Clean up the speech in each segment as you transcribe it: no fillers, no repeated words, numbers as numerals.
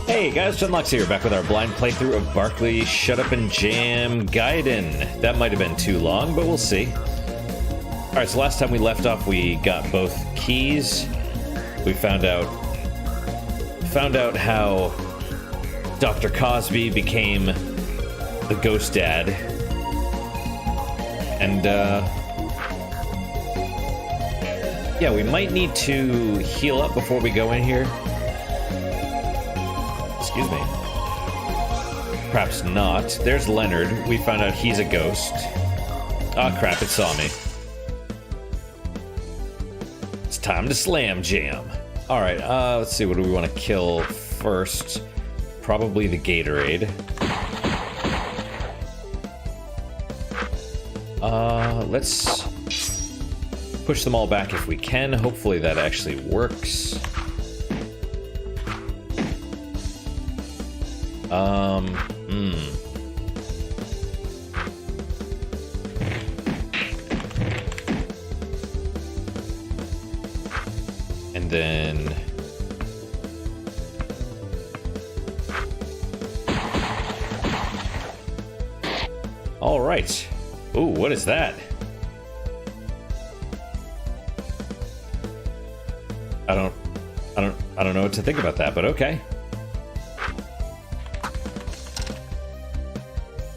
Hey guys, Junlocks here, back with our blind playthrough of Barkley Shut Up and Jam Gaiden. That might have been too long, but we'll see. Alright, so last time we left off, we got both keys. We found out how Dr. Cosby became the ghost dad. And, yeah, we might need to heal up before we go in here. Excuse me. Perhaps not. There's Leonard. We found out he's a ghost. Ah, crap, it saw me. It's time to slam jam. Alright, let's see, what do we want to kill first? Probably the Gatorade. Let's push them all back if we can. Hopefully that actually works. And then... all right. Ooh, what is that? I don't know what to think about that, but okay.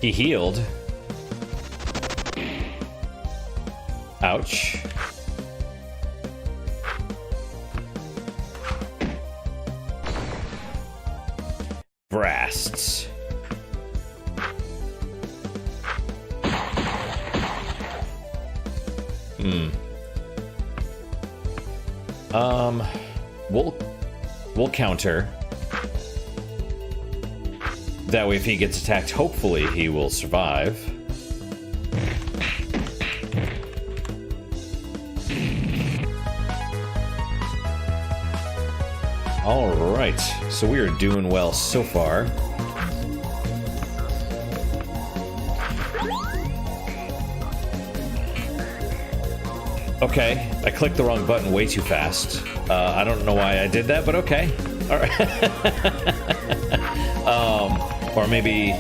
He healed. Ouch. Brasts. We'll counter. That way, if he gets attacked, hopefully he will survive. Alright, so we are doing well so far. Okay, I clicked the wrong button way too fast. I don't know why I did that, but okay. Alright. Or maybe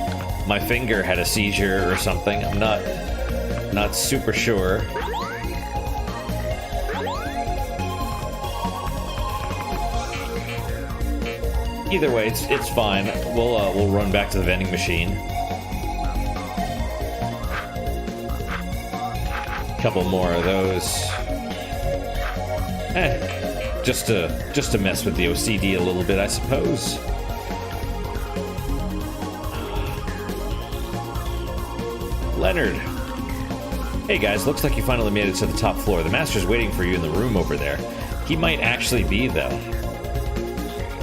my finger had a seizure or something. I'm not super sure. Either way, it's fine. We'll run back to the vending machine. Couple more of those. Just to mess with the OCD a little bit, I suppose. Leonard. Hey guys, looks like you finally made it to the top floor. The master's waiting for you in the room over there. He might actually be, though.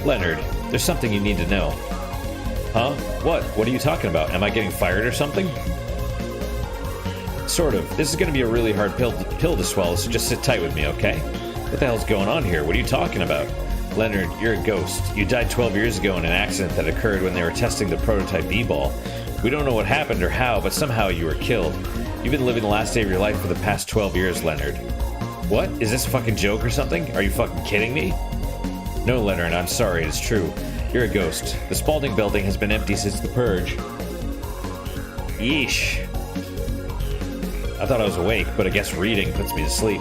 Leonard, there's something you need to know. Huh? What? What are you talking about? Am I getting fired or something? Sort of. This is going to be a really hard pill to swallow, so just sit tight with me, okay? What the hell's going on here? What are you talking about? Leonard, you're a ghost. You died 12 years ago in an accident that occurred when they were testing the prototype B-ball. We don't know what happened or how, but somehow you were killed. You've been living the last day of your life for the past 12 years, Leonard. What? Is this a fucking joke or something? Are you fucking kidding me? No, Leonard, I'm sorry, it's true. You're a ghost. The Spaulding building has been empty since the purge. Yeesh. I thought I was awake, but I guess reading puts me to sleep.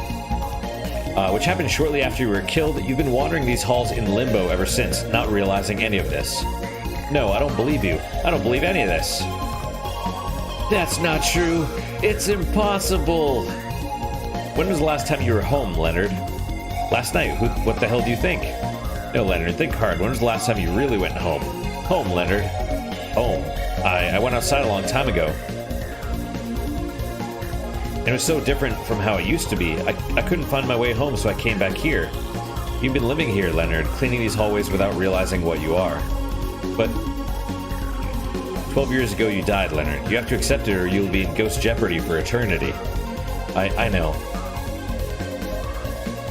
Which happened shortly after you were killed. You've been wandering these halls in limbo ever since, not realizing any of this. No, I don't believe you. I don't believe any of this. That's not true. It's impossible. When was the last time you were home, Leonard? Last night. What the hell do you think? No, Leonard, think hard. When was the last time you really went home? Home, Leonard. Home. I went outside a long time ago. It was so different from how it used to be. I couldn't find my way home, so I came back here. You've been living here, Leonard, cleaning these hallways without realizing what you are. But 12 years ago you died, Leonard. You have to accept it or you'll be in ghost jeopardy for eternity. I know.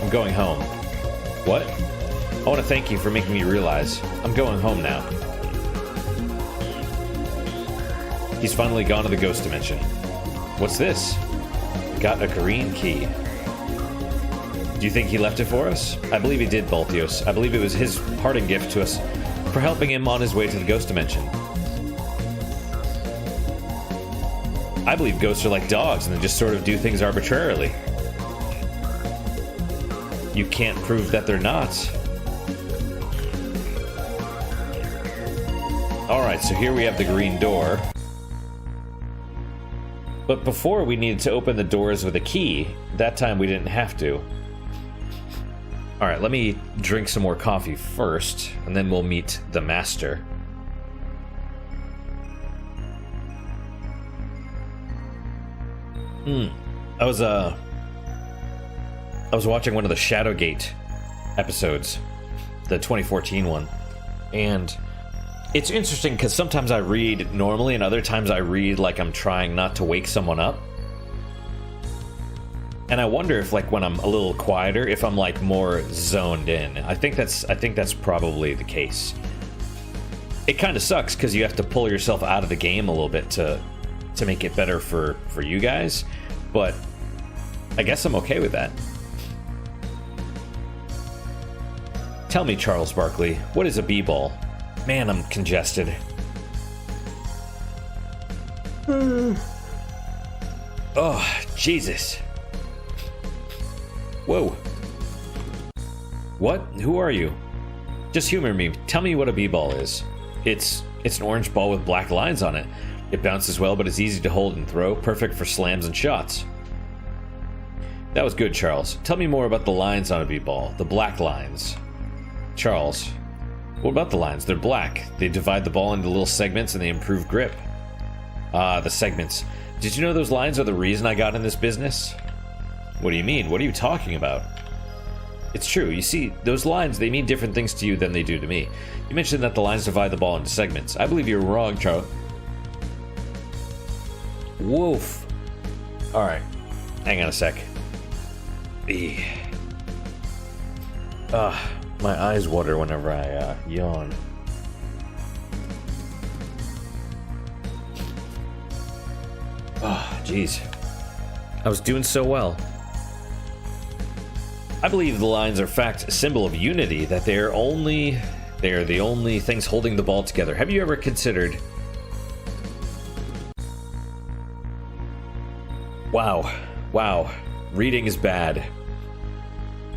I'm going home. What? I want to thank you for making me realize. I'm going home now. He's finally gone to the ghost dimension. What's this? Got a green key. Do you think he left it for us? I believe he did, Baltios. I believe it was his parting gift to us for helping him on his way to the ghost dimension. I believe ghosts are like dogs and they just sort of do things arbitrarily. You can't prove that they're not. Alright, so here we have the green door. But before we needed to open the doors with a key. That time we didn't have to. Alright, let me drink some more coffee first, and then we'll meet the master. I was watching one of the Shadowgate episodes, the 2014 one, and it's interesting because sometimes I read normally and other times I read like I'm trying not to wake someone up. And I wonder if, like, when I'm a little quieter, if I'm like more zoned in. I think that's probably the case. It kind of sucks because you have to pull yourself out of the game a little bit to make it better for you guys, but I guess I'm okay with that. Tell me, Charles Barkley, what is a b-ball? Man, I'm congested. Oh, Jesus. Whoa. What? Who are you? Just humor me. Tell me what a b-ball is. It's an orange ball with black lines on it. It bounces well, but it's easy to hold and throw, perfect for slams and shots. That was good, Charles. Tell me more about the lines on a b-ball, the black lines. Charles, what about the lines? They're black. They divide the ball into little segments and they improve grip. Ah, the segments. Did you know those lines are the reason I got in this business? What do you mean? What are you talking about? It's true. You see, those lines, they mean different things to you than they do to me. You mentioned that the lines divide the ball into segments. I believe you're wrong, Charles. Woof. Alright. Hang on a sec. My eyes water whenever I yawn. Oh, jeez. I was doing so well. I believe the lines are, in fact, a symbol of unity, that they are the only things holding the ball together. Have you ever considered... Wow. Reading is bad.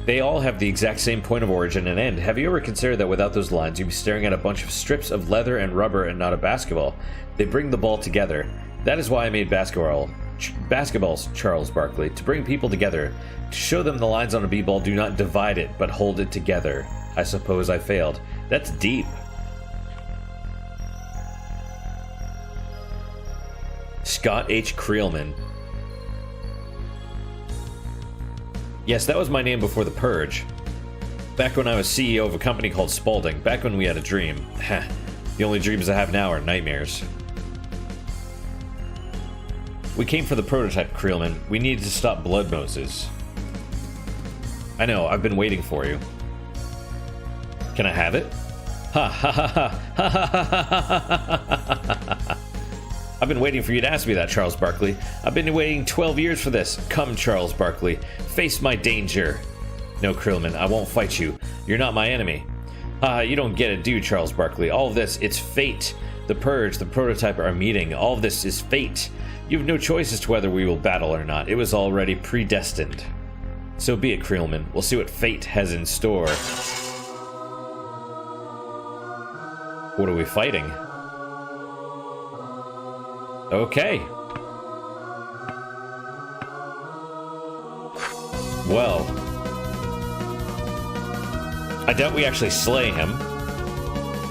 They all have the exact same point of origin and end. Have you ever considered that without those lines, you'd be staring at a bunch of strips of leather and rubber and not a basketball? They bring the ball together. That is why I made basketballs, Charles Barkley, to bring people together, to show them the lines on a b-ball do not divide it, but hold it together. I suppose I failed. That's deep. Scott H. Creelman. Yes, that was my name before the Purge. Back when I was CEO of a company called Spaulding, back when we had a dream. The only dreams I have now are nightmares. We came for the prototype, Creelman. We needed to stop Blood Moses. I know, I've been waiting for you. Can I have it? Ha ha ha ha ha ha ha ha ha. I've been waiting for you to ask me that, Charles Barkley. I've been waiting 12 years for this. Come, Charles Barkley. Face my danger. No, Creelman, I won't fight you. You're not my enemy. You don't get it, do you, Charles Barkley? All of this, it's fate. The Purge, the prototype are meeting. All of this is fate. You have no choice as to whether we will battle or not. It was already predestined. So be it, Creelman. We'll see what fate has in store. What are we fighting? Okay. Well. I doubt we actually slay him.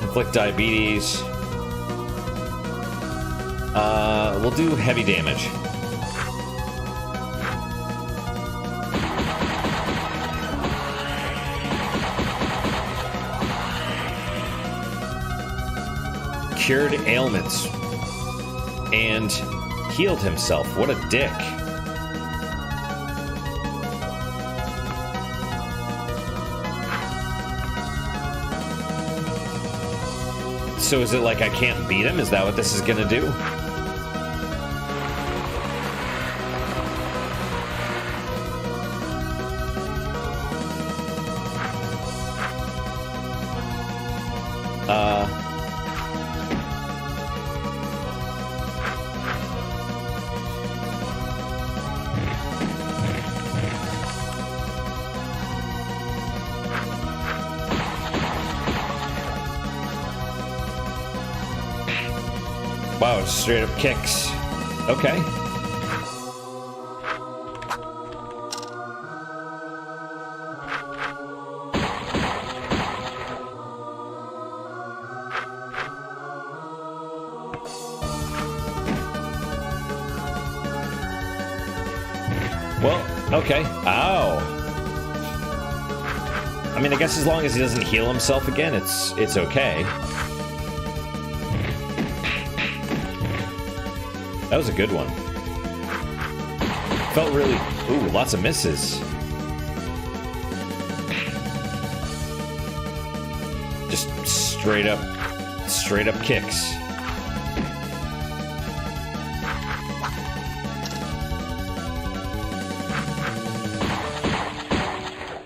Inflict diabetes. We'll do heavy damage. Cured ailments. And healed himself. What a dick. So is it like I can't beat him? Is that what this is gonna do? Wow, it's straight up kicks. Okay. Well, okay. Ow. I mean, I guess as long as he doesn't heal himself again, it's okay. That was a good one. Felt really... Ooh, lots of misses. Just straight up kicks.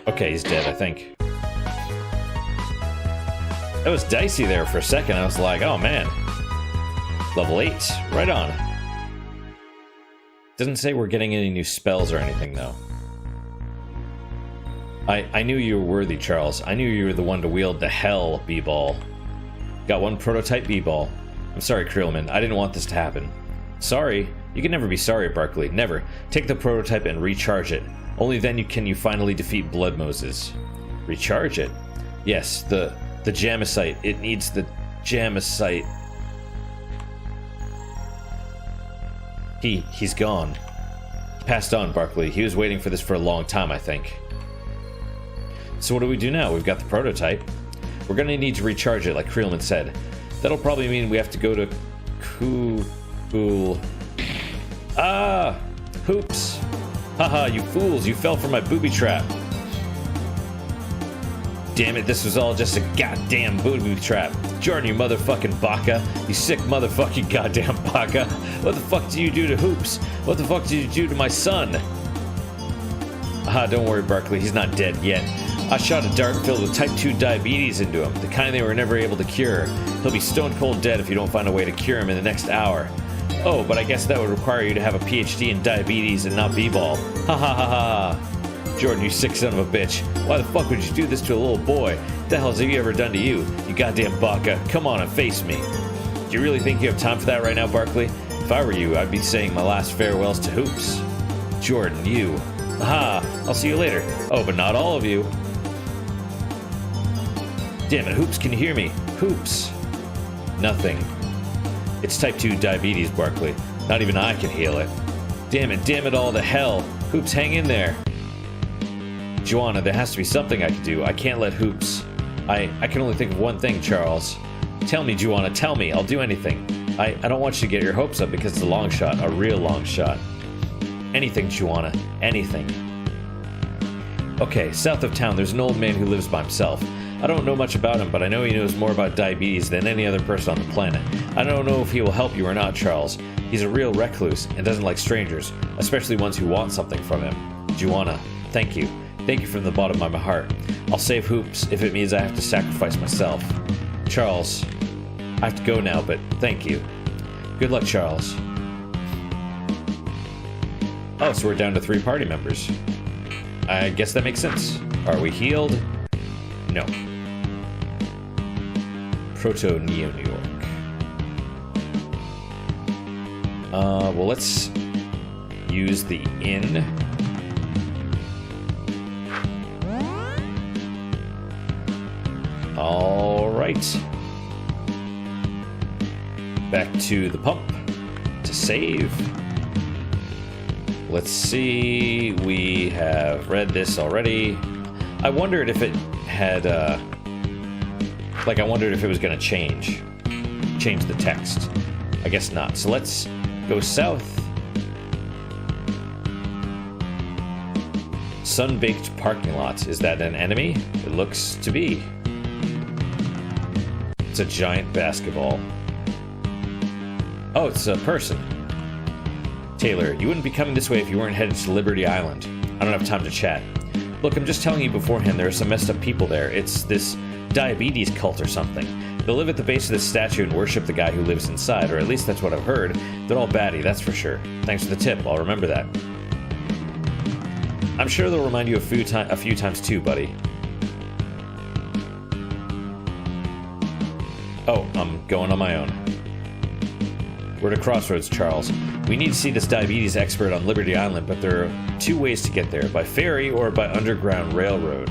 Okay, he's dead, I think. That was dicey there for a second. I was like, oh man. Level 8, right on. Doesn't say we're getting any new spells or anything, though. I knew you were worthy, Charles. I knew you were the one to wield the hell B-ball. Got one prototype B-ball. I'm sorry, Krillman. I didn't want this to happen. Sorry? You can never be sorry, Barkley. Never. Take the prototype and recharge it. Only then can you finally defeat Blood Moses. Recharge it? Yes, the Jamicite. It needs the Jamicite. He's gone. Passed on, Barkley. He was waiting for this for a long time, I think. So what do we do now? We've got the prototype. We're gonna need to recharge it, like Krillman said. That'll probably mean we have to go to Cool. Ah! Hoops! Haha, you fools, you fell for my booby trap. Damn it, this was all just a goddamn booby trap. Jordan, you motherfucking baka. You sick motherfucking goddamn baka. What the fuck did you do to Hoops? What the fuck did you do to my son? Aha, don't worry, Barkley, he's not dead yet. I shot a dart filled with type 2 diabetes into him, the kind they were never able to cure. He'll be stone cold dead if you don't find a way to cure him in the next hour. Oh, but I guess that would require you to have a PhD in diabetes and not b-ball. Ha ha ha ha. Jordan, you sick son of a bitch. Why the fuck would you do this to a little boy? What the hell has he ever done to you? You goddamn baka. Come on and face me. Do you really think you have time for that right now, Barkley? If I were you, I'd be saying my last farewells to Hoops. Jordan, you. Aha, I'll see you later. Oh, but not all of you. Damn it, Hoops, can you hear me? Hoops. Nothing. It's type 2 diabetes, Barkley. Not even I can heal it. Damn it all to hell. Hoops, hang in there. Joanna, there has to be something I can do. I can't let Hoops... I can only think of one thing, Charles. Tell me, Joanna, tell me. I'll do anything. I don't want you to get your hopes up because it's a long shot, a real long shot. Anything, Joanna. Anything. Okay, south of town, there's an old man who lives by himself. I don't know much about him, but I know he knows more about diabetes than any other person on the planet. I don't know if he will help you or not, Charles. He's a real recluse and doesn't like strangers, especially ones who want something from him. Joanna, thank you. Thank you from the bottom of my heart. I'll save Hoops if it means I have to sacrifice myself. Charles, I have to go now, but thank you. Good luck, Charles. Oh, so we're down to 3 party members. I guess that makes sense. Are we healed? No. Proto-Neo New York. Well, let's use the inn. All right. Back to the pump to save. Let's see. We have read this already. I wondered if it had, I wondered if it was going to change the text. I guess not. So let's go south. Sun-baked parking lot. Is that an enemy? It looks to be. It's a giant basketball. Oh, it's a person. Taylor, you wouldn't be coming this way if you weren't headed to Liberty Island. I don't have time to chat. Look, I'm just telling you beforehand, there are some messed up people there. It's this diabetes cult or something. They'll live at the base of this statue and worship the guy who lives inside, or at least that's what I've heard. They're all batty, that's for sure. Thanks for the tip, I'll remember that. I'm sure they'll remind you a few times too, buddy. Oh, I'm going on my own. We're at a crossroads, Charles. We need to see this diabetes expert on Liberty Island, but there are 2 ways to get there, by ferry or by underground railroad.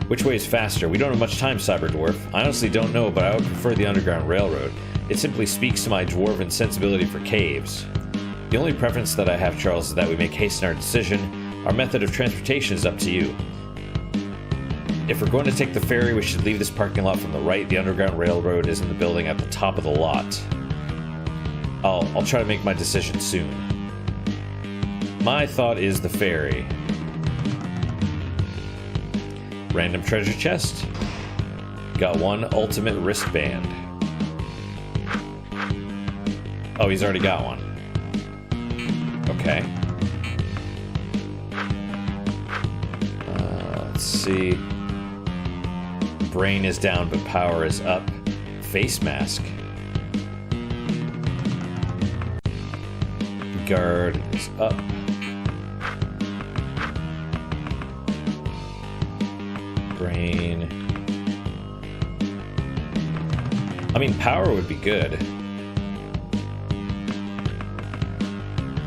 Which way is faster? We don't have much time, Cyber Dwarf. I honestly don't know, but I would prefer the underground railroad. It simply speaks to my dwarven sensibility for caves. The only preference that I have, Charles, is that we make haste in our decision. Our method of transportation is up to you. If we're going to take the ferry, we should leave this parking lot from the right. The underground railroad is in the building at the top of the lot. I'll try to make my decision soon. My thought is the ferry. Random treasure chest. Got 1 ultimate wristband. Oh, he's already got one. Okay. Let's see. Brain is down, but power is up. Face mask. Guard is up. Brain. I mean, power would be good.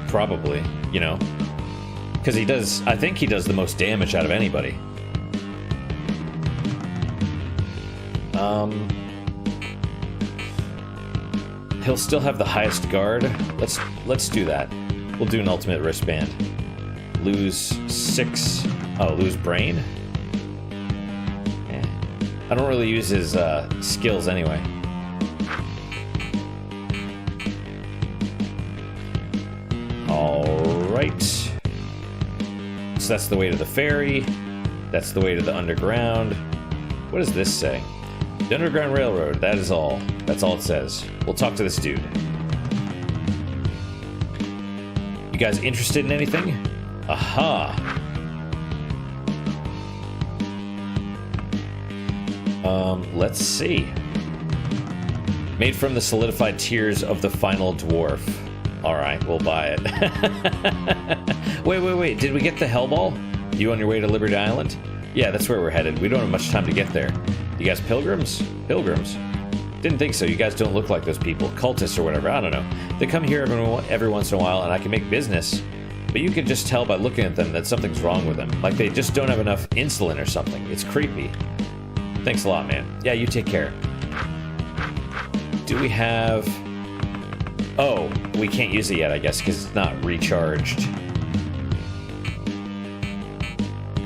Probably, you know. Because he does, I think he does the most damage out of anybody. He'll still have the highest guard. Let's do that. We'll do an ultimate wristband. Lose 6. Oh, lose brain? I don't really use his skills anyway. Alright. So that's the way to the ferry. That's the way to the underground. What does this say? The Underground Railroad, that is all. That's all it says. We'll talk to this dude. You guys interested in anything? Aha! Let's see. Made from the solidified tears of the final dwarf. Alright, we'll buy it. Wait. Did we get the Hellball? You on your way to Liberty Island? Yeah, that's where we're headed. We don't have much time to get there. You guys pilgrims? Pilgrims? Didn't think so. You guys don't look like those people. Cultists or whatever. I don't know. They come here every once in a while and I can make business. But you can just tell by looking at them that something's wrong with them. Like they just don't have enough insulin or something. It's creepy. Thanks a lot, man. Yeah, you take care. Do we have... Oh, we can't use it yet, I guess, because it's not recharged.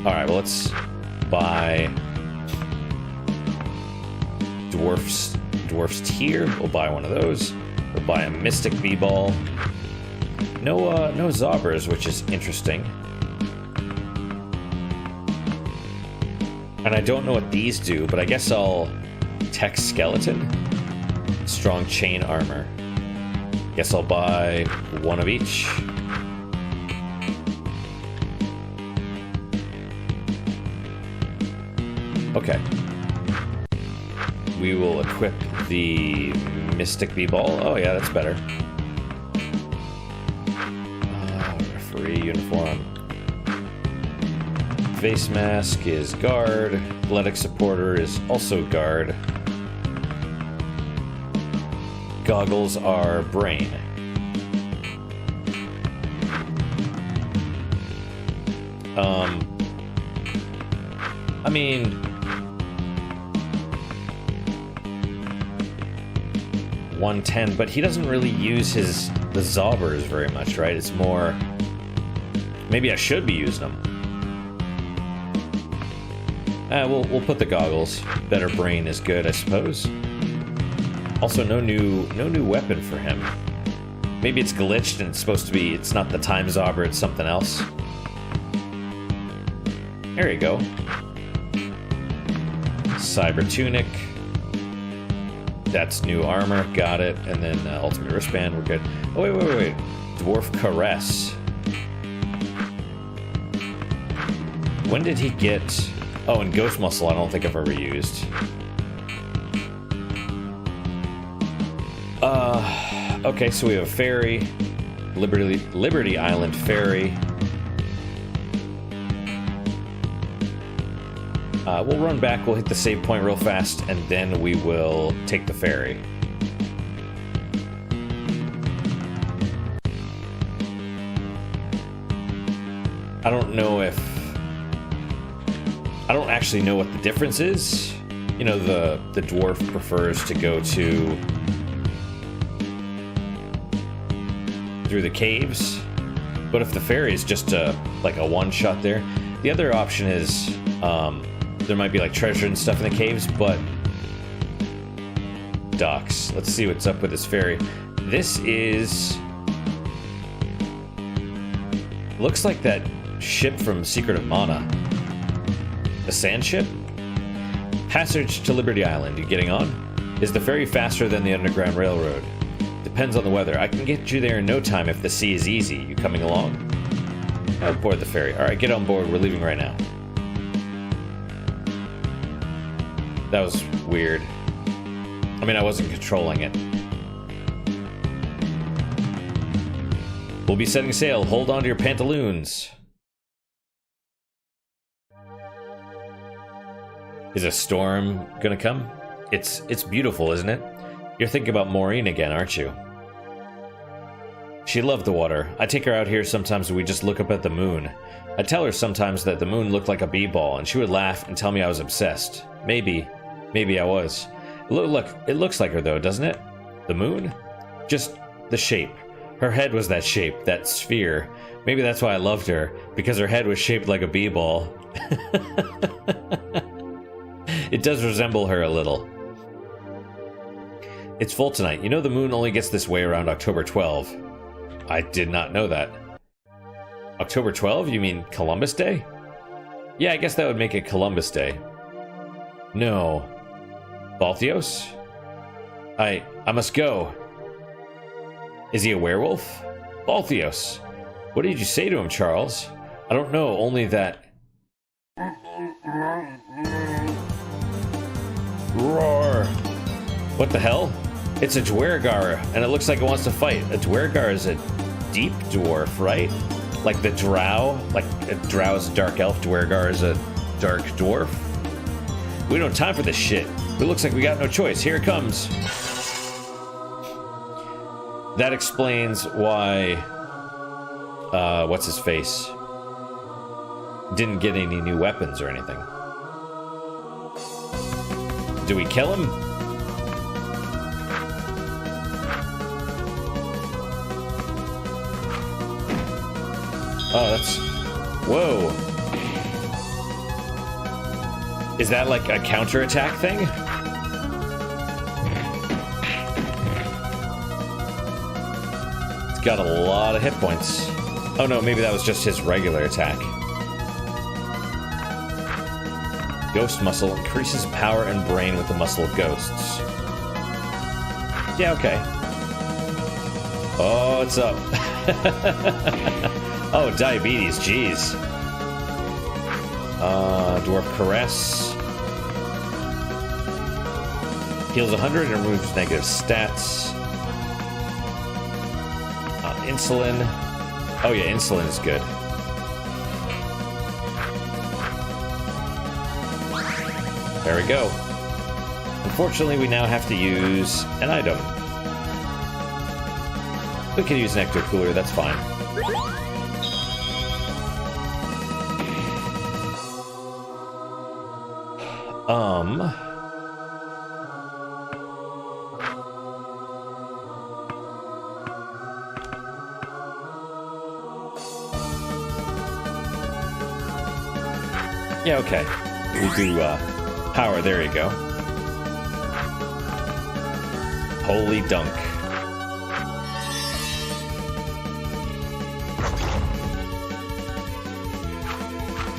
Alright, well, let's buy... Dwarf's Tear. We'll buy one of those. We'll buy a Mystic B-Ball. No Zobbers, which is interesting. And I don't know what these do, but I guess I'll... Tech Skeleton? Strong Chain Armor. Guess I'll buy one of each. Okay. We will equip the Mystic B-Ball. Oh yeah, that's better. Referee uniform. Face mask is guard. Athletic supporter is also guard. Goggles are brain. I mean... 110, but he doesn't really use the Zobbers very much, right? It's more... Maybe I should be using them. We'll put the goggles. Better brain is good, I suppose. Also, no new weapon for him. Maybe it's glitched and it's supposed to be... It's not the Time Zobber, it's something else. There you go. Cyber Tunic. That's new armor, got it. And then Ultimate Wristband, we're good. Oh, wait. Dwarf Caress. When did he get... Oh, and Ghost Muscle I don't think I've ever used. Okay, so we have a ferry. Liberty Island ferry. We'll run back, we'll hit the save point real fast, and then we will take the ferry. I don't know if... I don't actually know what the difference is. You know, the dwarf prefers to go to... through the caves. But if the fairy is just like a one-shot there... The other option is... there might be like treasure and stuff in the caves, but... Docks. Let's see what's up with this fairy. This is... looks like that ship from Secret of Mana. The sand ship? Passage to Liberty Island. You getting on? Is the ferry faster than the Underground Railroad? Depends on the weather. I can get you there in no time if the sea is easy. You coming along? I'll board the ferry. Alright, get on board. We're leaving right now. That was weird. I mean, I wasn't controlling it. We'll be setting sail. Hold on to your pantaloons. Is a storm gonna come? It's beautiful, isn't it? You're thinking about Maureen again, aren't you? She loved the water. I take her out here sometimes and we just look up at the moon. I tell her sometimes that the moon looked like a b-ball and she would laugh and tell me I was obsessed. Maybe I was. Look, it looks like her though, doesn't it? The moon? Just the shape. Her head was that shape, that sphere. Maybe that's why I loved her, because her head was shaped like a b-ball. It does resemble her a little. It's full tonight. You know the moon only gets this way around October 12. I did not know that. October 12? You mean Columbus Day? Yeah, I guess that would make it Columbus Day. No. Balthios? I must go. Is he a werewolf? Balthios. What did you say to him, Charles? I don't know, only that... Roar! What the hell? It's a Dwergar, and it looks like it wants to fight. A Dwergar is a deep dwarf, right? Like the drow? Like a drow is a dark elf, Dwergar is a dark dwarf? We don't have time for this shit. It looks like we got no choice. Here it comes. That explains why... what's his face? Didn't get any new weapons or anything. Do we kill him? Oh, that's... Whoa. Is that like a counterattack thing? It's got a lot of hit points. Oh no, maybe that was just his regular attack. Ghost muscle increases power and brain with the muscle of ghosts. Yeah, okay. Oh, it's up. Oh, diabetes, jeez. Dwarf Caress. Heals 100 and removes negative stats. Insulin. Oh yeah, insulin is good. There we go. Unfortunately, we now have to use an item. We can use Nectar Cooler, that's fine. Yeah, okay. We do, power, there you go. Holy dunk.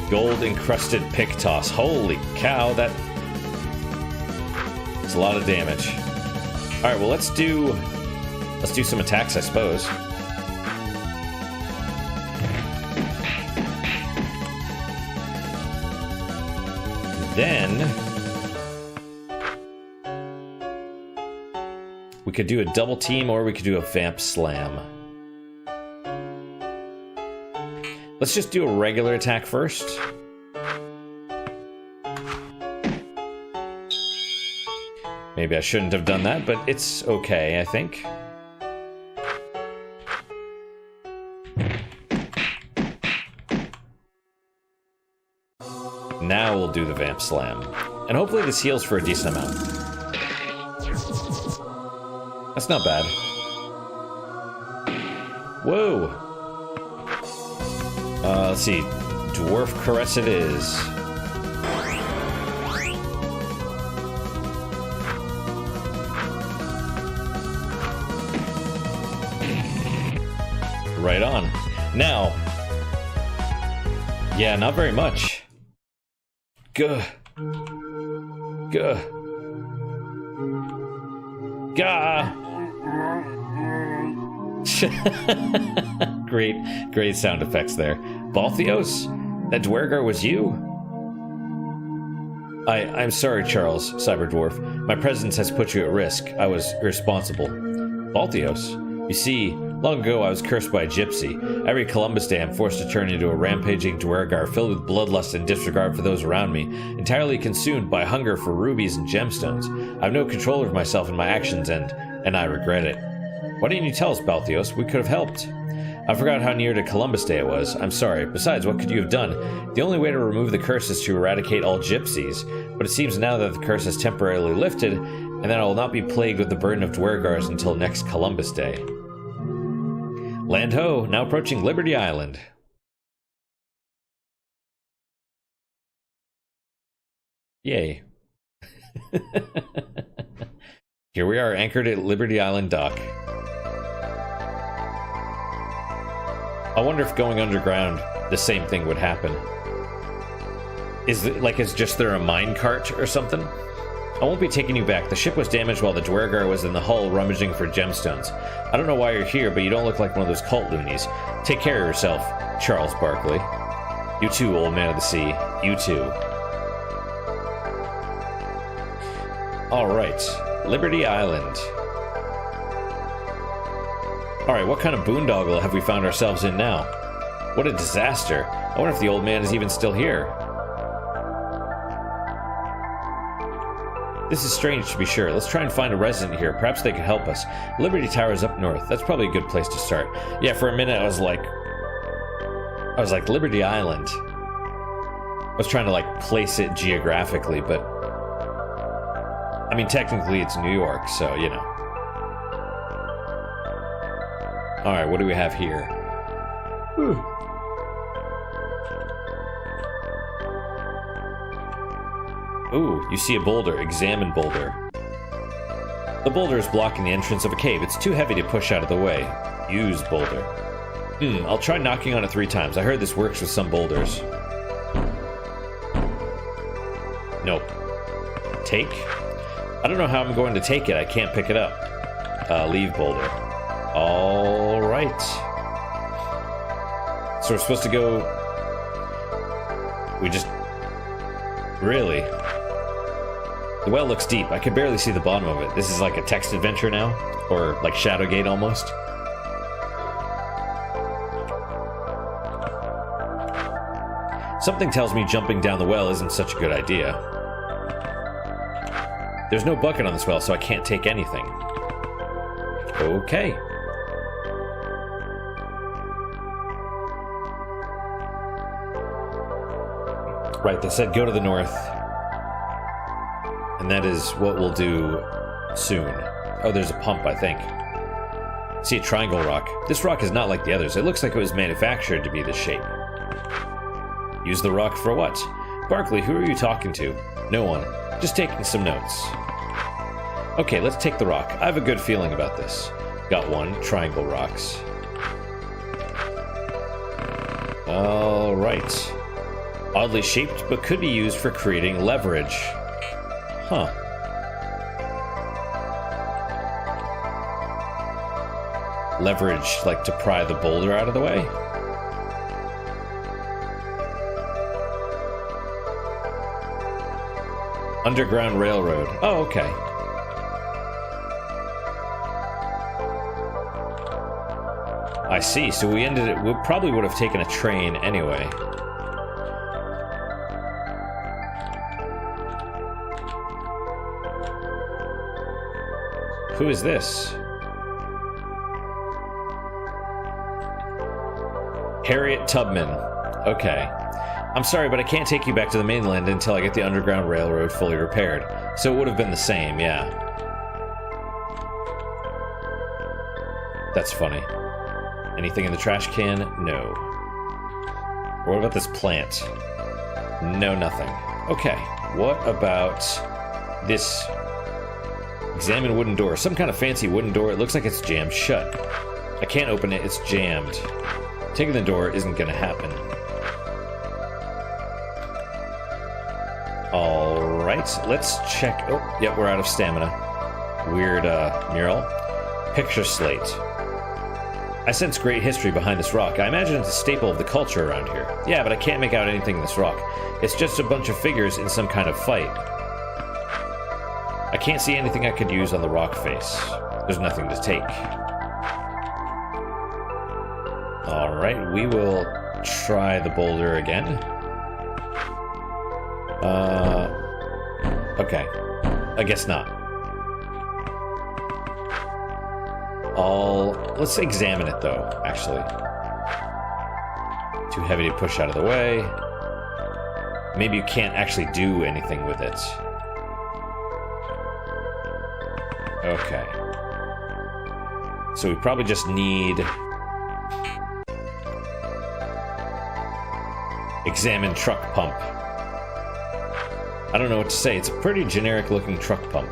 Gold encrusted pick toss. Holy cow, that's a lot of damage. Alright, well let's do some attacks, I suppose. Then we could do a double team or we could do a vamp slam. Let's just do a regular attack first. Maybe I shouldn't have done that, but it's okay, I think. will do the Vamp Slam. And hopefully this heals for a decent amount. That's not bad. Whoa! Let's see. Dwarf Caress it is. Right on. Now. Yeah, not very much. Gah. Gah. Gah. Great sound effects there. Balthios? That Dwergar was you? I'm sorry, Charles, Cyberdwarf. My presence has put you at risk. I was irresponsible. Balthios? You see, long ago I was cursed by a gypsy. Every Columbus Day I'm forced to turn into a rampaging Dwergar filled with bloodlust and disregard for those around me, entirely consumed by hunger for rubies and gemstones. I have no control over myself and my actions, and I regret it. Why didn't you tell us, Balthios? We could have helped. I forgot how near to Columbus Day it was. I'm sorry. Besides, what could you have done? The only way to remove the curse is to eradicate all gypsies, but it seems now that the curse is temporarily lifted, and that I will not be plagued with the burden of Dwergars until next Columbus Day. Land ho, now approaching Liberty Island. Yay. Here we are, anchored at Liberty Island Dock. I wonder if going underground, the same thing would happen. Is just there a mine cart or something? I won't be taking you back. The ship was damaged while the Dwergar was in the hull rummaging for gemstones. I don't know why you're here, but you don't look like one of those cult loonies. Take care of yourself, Charles Barkley. You too, old man of the sea. You too. Alright. Liberty Island. Alright, what kind of boondoggle have we found ourselves in now? What a disaster. I wonder if the old man is even still here. This is strange to be sure. Let's try and find a resident here. Perhaps they could help us. Liberty Tower is up north. That's probably a good place to start. Yeah, for a minute I was like Liberty Island. I was trying to place it geographically, but I mean technically it's New York, so you know. Alright, what do we have here? Whew. Ooh, you see a boulder. Examine boulder. The boulder is blocking the entrance of a cave. It's too heavy to push out of the way. Use boulder. I'll try knocking on it 3 times. I heard this works with some boulders. Nope. Take? I don't know how I'm going to take it. I can't pick it up. Leave boulder. Alright. So we're supposed to go... We just... Really? The well looks deep. I could barely see the bottom of it. This is like a text adventure now? Or like Shadowgate almost? Something tells me jumping down the well isn't such a good idea. There's no bucket on this well, so I can't take anything. Okay. Right, they said go to the north. And that is what we'll do soon. Oh, there's a pump, I think. See a triangle rock. This rock is not like the others. It looks like it was manufactured to be this shape. Use the rock for what? Barkley, who are you talking to? No one. Just taking some notes. Okay, let's take the rock. I have a good feeling about this. Got one. Triangle rocks. Alright. Oddly shaped, but could be used for creating leverage. Huh. Leverage, like to pry the boulder out of the way? Underground Railroad. Oh, okay. I see. So we probably would have taken a train anyway. Who is this? Harriet Tubman. Okay. I'm sorry, but I can't take you back to the mainland until I get the Underground Railroad fully repaired. So it would have been the same, yeah. That's funny. Anything in the trash can? No. What about this plant? No, nothing. Okay, what about this? Examine wooden door. Some kind of fancy wooden door. It looks like it's jammed shut. I can't open it, it's jammed. Taking the door isn't gonna happen. Alright, let's check. Oh, yep, we're out of stamina. Weird mural. Picture slate. I sense great history behind this rock. I imagine it's a staple of the culture around here. Yeah, but I can't make out anything in this rock. It's just a bunch of figures in some kind of fight. I can't see anything I could use on the rock face. There's nothing to take. Alright, we will try the boulder again. Okay. I guess not. Let's examine it, though, actually. Too heavy to push out of the way. Maybe you can't actually do anything with it. Okay. So we probably just need... examine truck pump. I don't know what to say. It's a pretty generic-looking truck pump.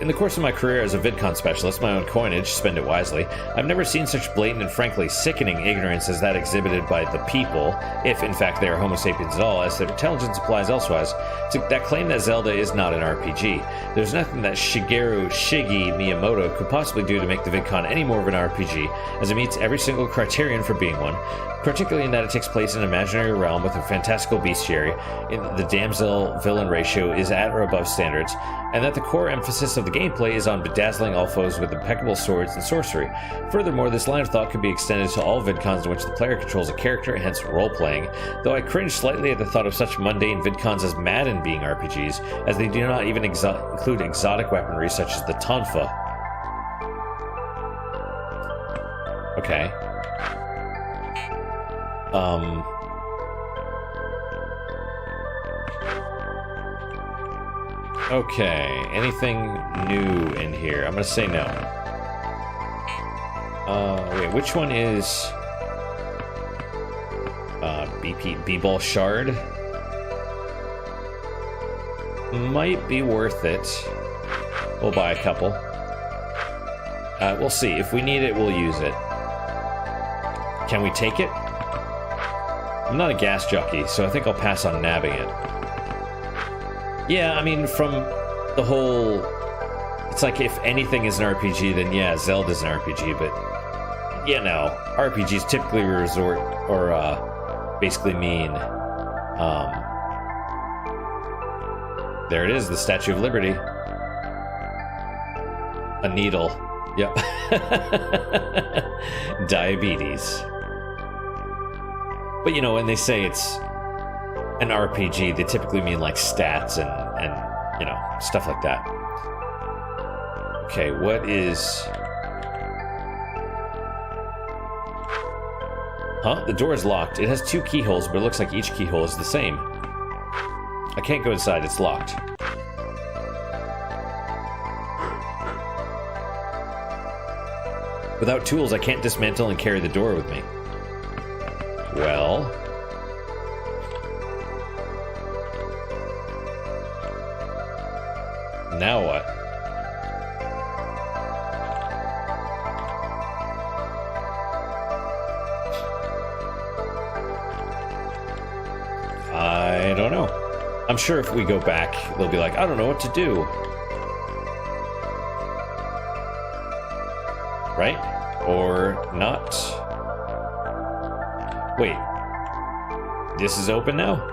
In the course of my career as a VidCon specialist, my own coinage, spend it wisely, I've never seen such blatant and frankly sickening ignorance as that exhibited by the people, if in fact they are Homo sapiens at all, as their intelligence applies elsewise, to that claim that Zelda is not an RPG. There's nothing that Shigeru Miyamoto could possibly do to make the VidCon any more of an RPG, as it meets every single criterion for being one, particularly in that it takes place in an imaginary realm with a fantastical bestiary, in the damsel-villain ratio is at or above standards, and that the core emphasis of the gameplay is on bedazzling all foes with impeccable swords and sorcery. Furthermore, this line of thought could be extended to all VidCons in which the player controls a character, hence role-playing, though I cringe slightly at the thought of such mundane VidCons as Madden being RPGs, as they do not even include exotic weaponry such as the tonfa. Okay. Okay, anything new in here? I'm gonna say no. Wait, which one is... B-ball shard? Might be worth it. We'll buy a couple. We'll see. If we need it, we'll use it. Can we take it? I'm not a gas jockey, so I think I'll pass on nabbing it. Yeah, I mean, from the whole... It's like, if anything is an RPG, then yeah, Zelda's an RPG, but... You know, RPGs typically resort, or, basically mean... There it is, the Statue of Liberty. A needle. Yep. Diabetes. But, you know, when they say it's an RPG, they typically mean, like, stats and you know, stuff like that. Okay, what is... Huh? The door is locked. It has 2 keyholes, but it looks like each keyhole is the same. I can't go inside, it's locked. Without tools, I can't dismantle and carry the door with me. Well... Now what? I don't know. I'm sure if we go back, they'll be like, I don't know what to do. Right? Or not? Wait. This is open now?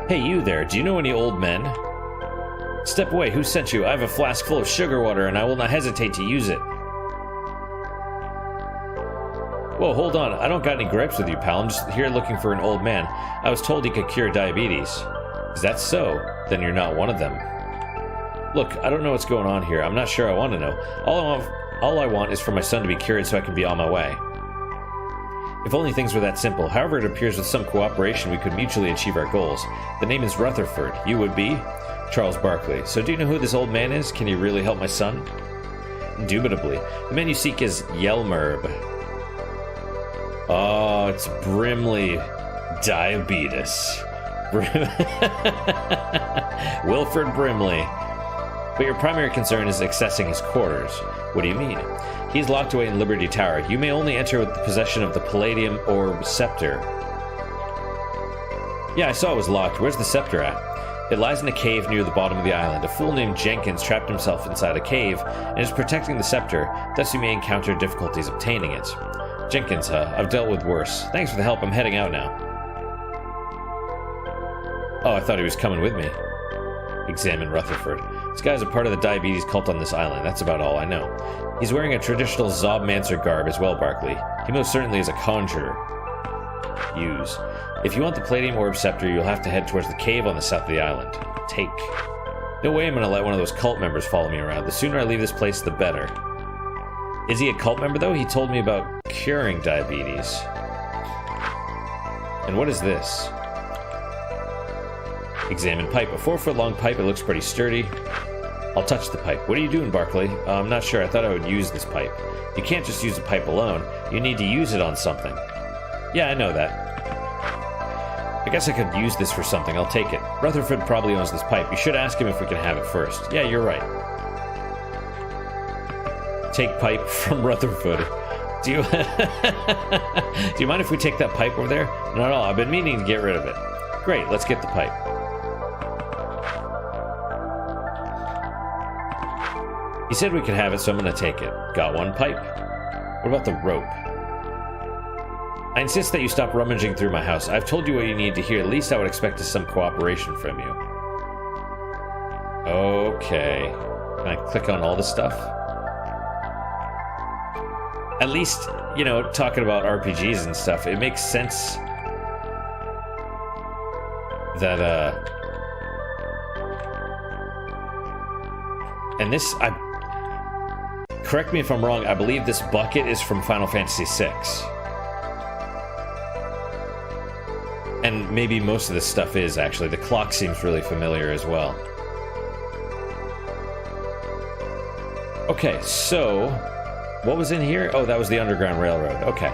Hey, you there. Do you know any old men? Step away. Who sent you? I have a flask full of sugar water, and I will not hesitate to use it. Whoa, hold on. I don't got any gripes with you, pal. I'm just here looking for an old man. I was told he could cure diabetes. Is that so? Then you're not one of them. Look, I don't know what's going on here. I'm not sure I want to know. All I want is for my son to be cured so I can be on my way. If only things were that simple. However, it appears with some cooperation we could mutually achieve our goals. The name is Rutherford. You would be? Charles Barkley. So do you know who this old man is? Can you really help my son? Indubitably. The man you seek is Yelmerb. Oh, it's Brimley. Diabetes. Wilford Brimley. But your primary concern is accessing his quarters. What do you mean? He's locked away in Liberty Tower. You may only enter with the possession of the Palladium Orb Scepter. Yeah, I saw it was locked. Where's the scepter at? It lies in a cave near the bottom of the island. A fool named Jenkins trapped himself inside a cave and is protecting the scepter, thus you may encounter difficulties obtaining it. Jenkins, huh? I've dealt with worse. Thanks for the help. I'm heading out now. Oh, I thought he was coming with me. Examine Rutherford. This guy's a part of the diabetes cult on this island. That's about all I know. He's wearing a traditional Zobmancer garb as well, Barkley. He most certainly is a conjurer. Use. If you want the Palladium Orb Scepter, you'll have to head towards the cave on the south of the island. Take. No way I'm going to let one of those cult members follow me around. The sooner I leave this place, the better. Is he a cult member, though? He told me about curing diabetes. And what is this? Examine pipe. A 4-foot-long pipe. It looks pretty sturdy. I'll touch the pipe. What are you doing, Barkley? I'm not sure. I thought I would use this pipe. You can't just use the pipe alone. You need to use it on something. Yeah, I know that. I guess I could use this for something. I'll take it. Rutherford probably owns this pipe. You should ask him if we can have it first. Yeah, you're right. Take pipe from Rutherford. Do you... Do you mind if we take that pipe over there? Not at all. I've been meaning to get rid of it. Great, let's get the pipe. He said we could have it, so I'm going to take it. Got one pipe? What about the rope? I insist that you stop rummaging through my house. I've told you what you need to hear. At least I would expect some cooperation from you. Okay. Can I click on all the stuff? At least, you know, talking about RPGs and stuff, it makes sense that, and this, correct me if I'm wrong, I believe this bucket is from Final Fantasy VI. And maybe most of this stuff is, actually. The clock seems really familiar as well. Okay, so... what was in here? Oh, that was the Underground Railroad. Okay.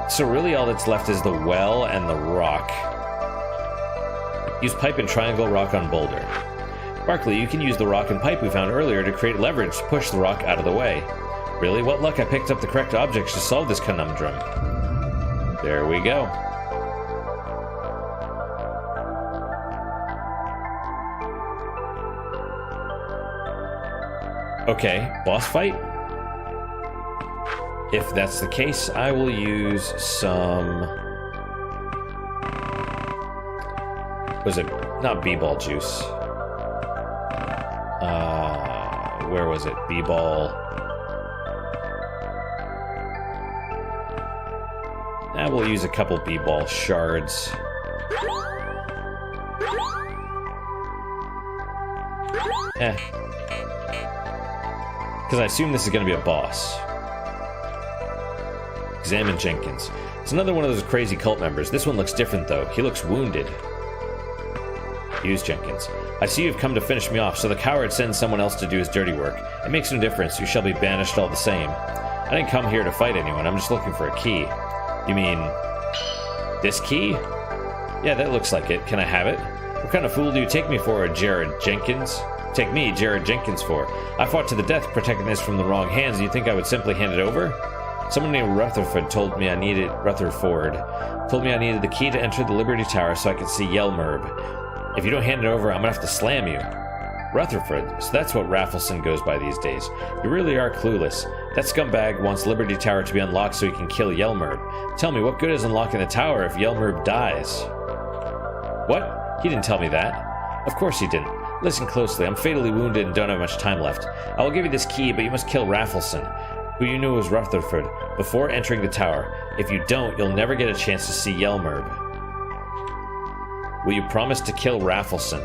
So really all that's left is the well and the rock. Use pipe and triangle rock on boulder. Barkley, you can use the rock and pipe we found earlier to create leverage to push the rock out of the way. Really? What luck I picked up the correct objects to solve this conundrum. There we go. Okay, boss fight? If that's the case, I will use some... was it? Not B-ball juice. Where was it? B-ball... I will use a couple B-ball shards. Because I assume this is going to be a boss. Examine Jenkins. It's another one of those crazy cult members. This one looks different, though. He looks wounded. Use Jenkins. I see you've come to finish me off, so the coward sends someone else to do his dirty work. It makes no difference. You shall be banished all the same. I didn't come here to fight anyone. I'm just looking for a key. You mean... this key? Yeah, that looks like it. Can I have it? What kind of fool do you take me for, Jared Jenkins? Take me, Jared Jenkins, for? I fought to the death protecting this from the wrong hands. Do you think I would simply hand it over? Someone named Rutherford told me I needed the key to enter the Liberty Tower so I could see Yelmerb. If you don't hand it over, I'm gonna have to slam you. Rutherford, so that's what Raffleson goes by these days. You really are clueless. That scumbag wants Liberty Tower to be unlocked so he can kill Yelmerb. Tell me, what good is unlocking the tower if Yelmerb dies? What? He didn't tell me that. Of course he didn't. Listen closely, I'm fatally wounded and don't have much time left. I will give you this key, but you must kill Raffleson, who you knew was Rutherford, before entering the tower. If you don't, you'll never get a chance to see Yelmerb. Will you promise to kill Raffleson?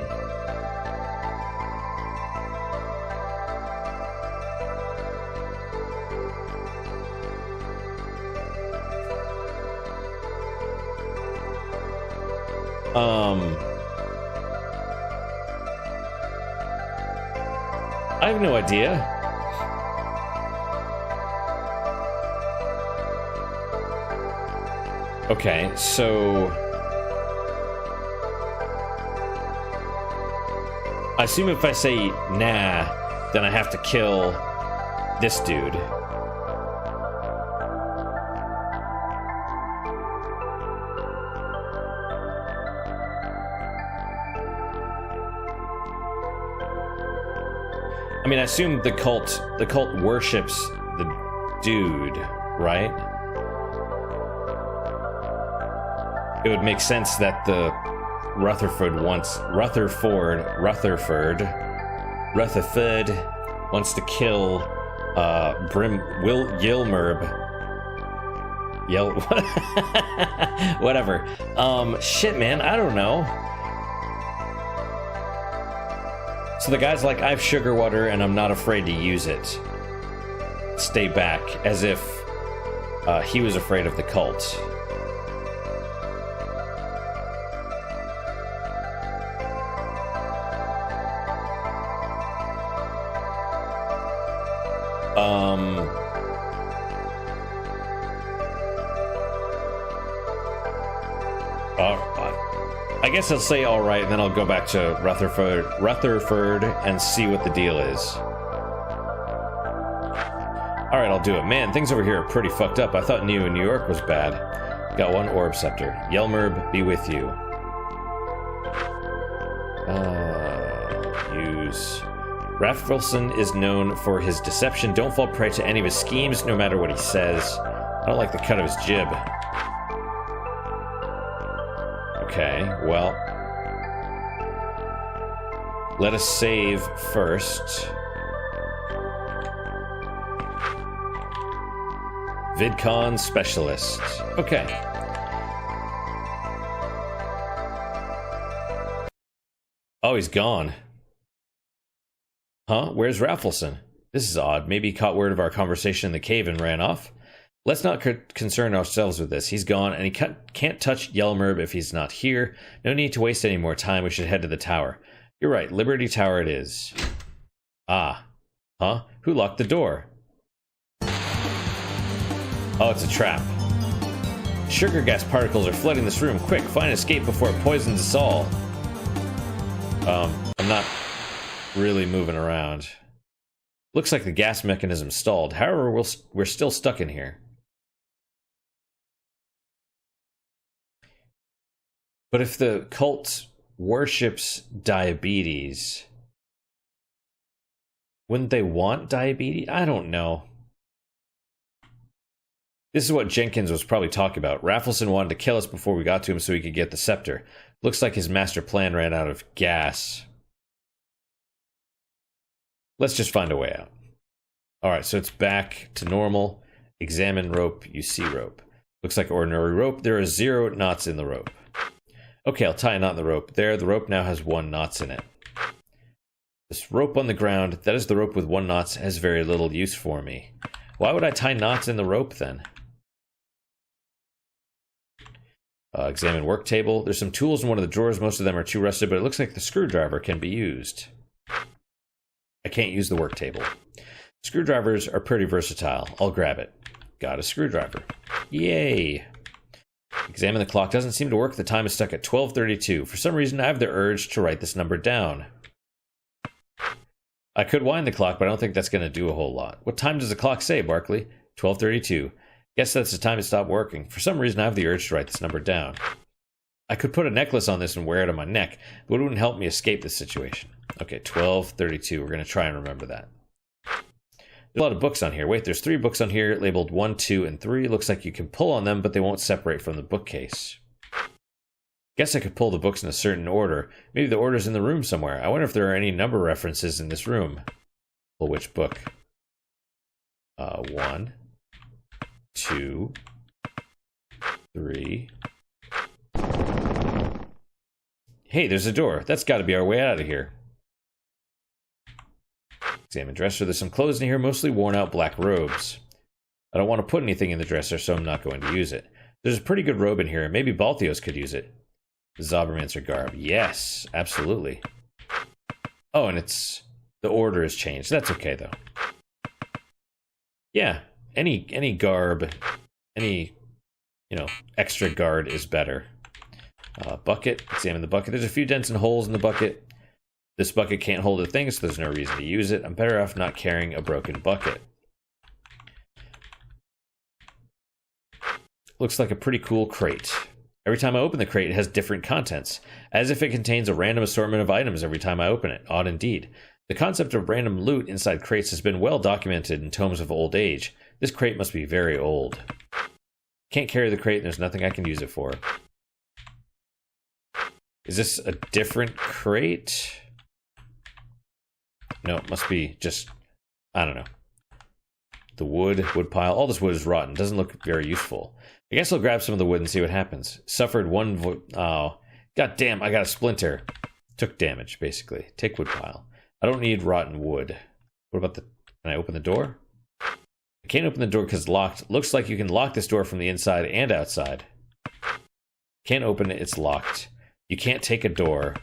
I have no idea. Okay, so I assume if I say nah, then I have to kill this dude. I mean, I assume the cult worships the dude, right? It would make sense that the Rutherford wants to kill Yilmerb. Whatever. Shit, man, I don't know. So the guy's like, I have sugar water and I'm not afraid to use it. Stay back, as if he was afraid of the cult. I guess I'll say all right, and then I'll go back to Rutherford and see what the deal is. All right, I'll do it. Man, things over here are pretty fucked up. I thought New York was bad. Got one orb scepter. Yelmerb, be with you. Use. Raffleson is known for his deception. Don't fall prey to any of his schemes, no matter what he says. I don't like the cut of his jib. Okay, well, let us save first. VidCon specialist. Okay. Oh, he's gone. Huh? Where's Raffleson? This is odd. Maybe he caught word of our conversation in the cave and ran off. Let's not concern ourselves with this. He's gone, and he can't touch Yelmerb if he's not here. No need to waste any more time. We should head to the tower. You're right. Liberty Tower it is. Ah. Huh? Who locked the door? Oh, it's a trap. Sugar gas particles are flooding this room. Quick, find an escape before it poisons us all. I'm not really moving around. Looks like the gas mechanism stalled. However, we're still stuck in here. But if the cult worships diabetes, wouldn't they want diabetes? I don't know. This is what Jenkins was probably talking about. Raffleson wanted to kill us before we got to him so he could get the scepter. Looks like his master plan ran out of gas. Let's just find a way out. Alright, so it's back to normal. Examine rope, you see rope. Looks like ordinary rope. There are 0 knots in the rope. Okay, I'll tie a knot in the rope. There, the rope now has 1 knot in it. This rope on the ground, that is the rope with 1 knot, has very little use for me. Why would I tie knots in the rope then? Examine work table. There's some tools in one of the drawers. Most of them are too rusted, but it looks like the screwdriver can be used. I can't use the work table. Screwdrivers are pretty versatile. I'll grab it. Got a screwdriver. Yay! Examine the clock. Doesn't seem to work. The time is stuck at 12:32. For some reason, I have the urge to write this number down. I could wind the clock, but I don't think that's going to do a whole lot. What time does the clock say, Barkley? 12:32. Guess that's the time it stopped working. For some reason, I have the urge to write this number down. I could put a necklace on this and wear it on my neck, but it wouldn't help me escape this situation. Okay, 12:32. We're going to try and remember that. There's a lot of books on here. Wait, there's 3 books on here labeled 1, 2, and 3. Looks like you can pull on them, but they won't separate from the bookcase. Guess I could pull the books in a certain order. Maybe the order's in the room somewhere. I wonder if there are any number references in this room. Pull which book? 1, 2, 3. Hey, there's a door. That's got to be our way out of here. Examine dresser. There's some clothes in here, mostly worn out black robes. I don't want to put anything in the dresser, so I'm not going to use it. There's a pretty good robe in here. Maybe Balthios could use it. Zaubermancer garb. Yes, absolutely. Oh, and it's... the order has changed. That's okay, though. Yeah, any garb, any, extra guard is better. Bucket. Examine the bucket. There's a few dents and holes in the bucket. This bucket can't hold a thing, so there's no reason to use it. I'm better off not carrying a broken bucket. Looks like a pretty cool crate. Every time I open the crate, it has different contents, as if it contains a random assortment of items every time I open it. Odd indeed. The concept of random loot inside crates has been well documented in tomes of old age. This crate must be very old. Can't carry the crate, and there's nothing I can use it for. Is this a different crate? No, it must be just, I don't know. The wood pile. All this wood is rotten. Doesn't look very useful. I guess I'll grab some of the wood and see what happens. Suffered one oh, god damn, I got a splinter. Took damage, basically. Take wood pile. I don't need rotten wood. What about the... can I open the door? I can't open the door because it's locked. Looks like you can lock this door from the inside and outside. Can't open it, it's locked. You can't take a door.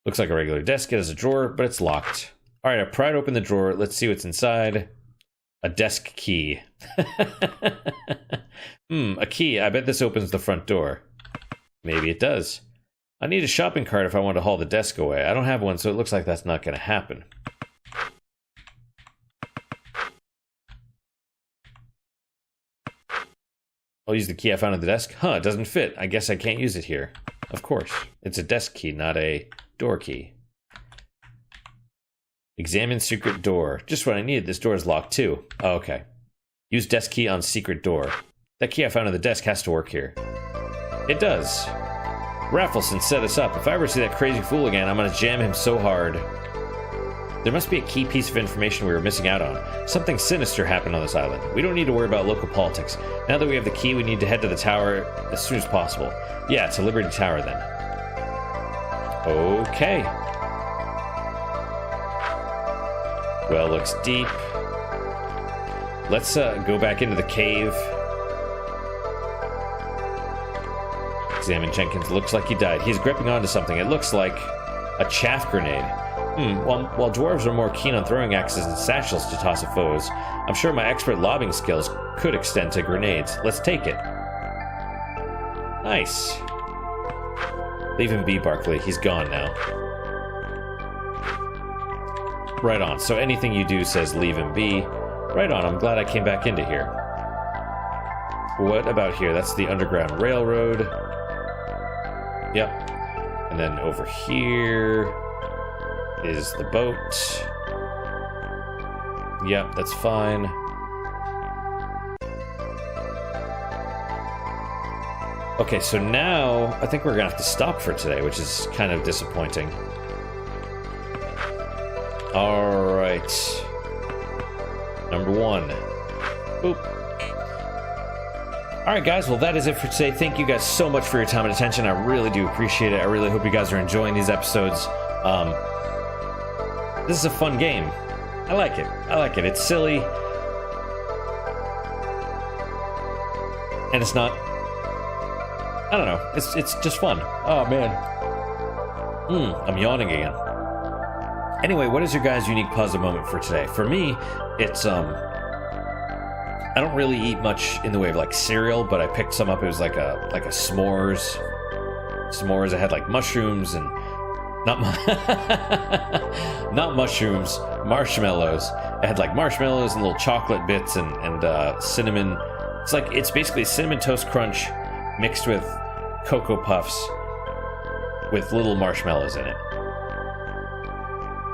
Looks like a regular desk. It has a drawer, but it's locked. Alright, I pried open the drawer. Let's see what's inside. A desk key. A key. I bet this opens the front door. Maybe it does. I need a shopping cart if I want to haul the desk away. I don't have one, so it looks like that's not going to happen. I'll use the key I found on the desk. Huh, it doesn't fit. I guess I can't use it here. Of course. It's a desk key, not a door key. Examine secret door. Just what I needed. This door is locked too. Oh, okay. Use desk key on secret door. That key I found on the desk has to work here. It does. Raffleson set us up. If I ever see that crazy fool again, I'm gonna jam him so hard. There must be a key piece of information we were missing out on. Something sinister happened on this island. We don't need to worry about local politics. Now that we have the key, we need to head to the tower as soon as possible. Yeah, to Liberty Tower then. Okay. Well, looks deep. Let's go back into the cave. Examine Jenkins. Looks like he died. He's gripping onto something. It looks like a chaff grenade. While dwarves are more keen on throwing axes and satchels to toss at foes, I'm sure my expert lobbing skills could extend to grenades. Let's take it. Nice. Leave him be, Barkley. He's gone now. Right on. So anything you do says leave him be. Right on. I'm glad I came back into here. What about here? That's the Underground Railroad. Yep. And then over here is the boat. Yep, that's fine. Okay, so now I think we're gonna have to stop for today, which is kind of disappointing. Alright. Number 1. Boop. Alright guys, well that is it for today. Thank you guys so much for your time and attention. I really do appreciate it. I really hope you guys are enjoying these episodes. This is a fun game. I like it. I like it. It's silly. And it's not... I don't know. It's just fun. Oh, man. I'm yawning again. Anyway, what is your guys' unique puzzle moment for today? For me, it's, I don't really eat much in the way of, like, cereal, but I picked some up. It was like a s'mores. S'mores. I had, like, mushrooms and... Not mushrooms, marshmallows. It had like marshmallows and little chocolate bits and cinnamon. It's basically Cinnamon Toast Crunch mixed with Cocoa Puffs with little marshmallows in it.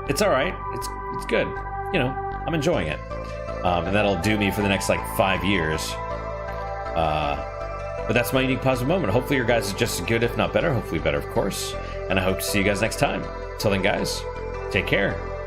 It's all right. It's good. You know, I'm enjoying it. And that'll do me for the next like 5 years. But that's my unique positive moment. Hopefully your guys is just as good, if not better. Hopefully better, of course. And I hope to see you guys next time. Till then, guys, take care.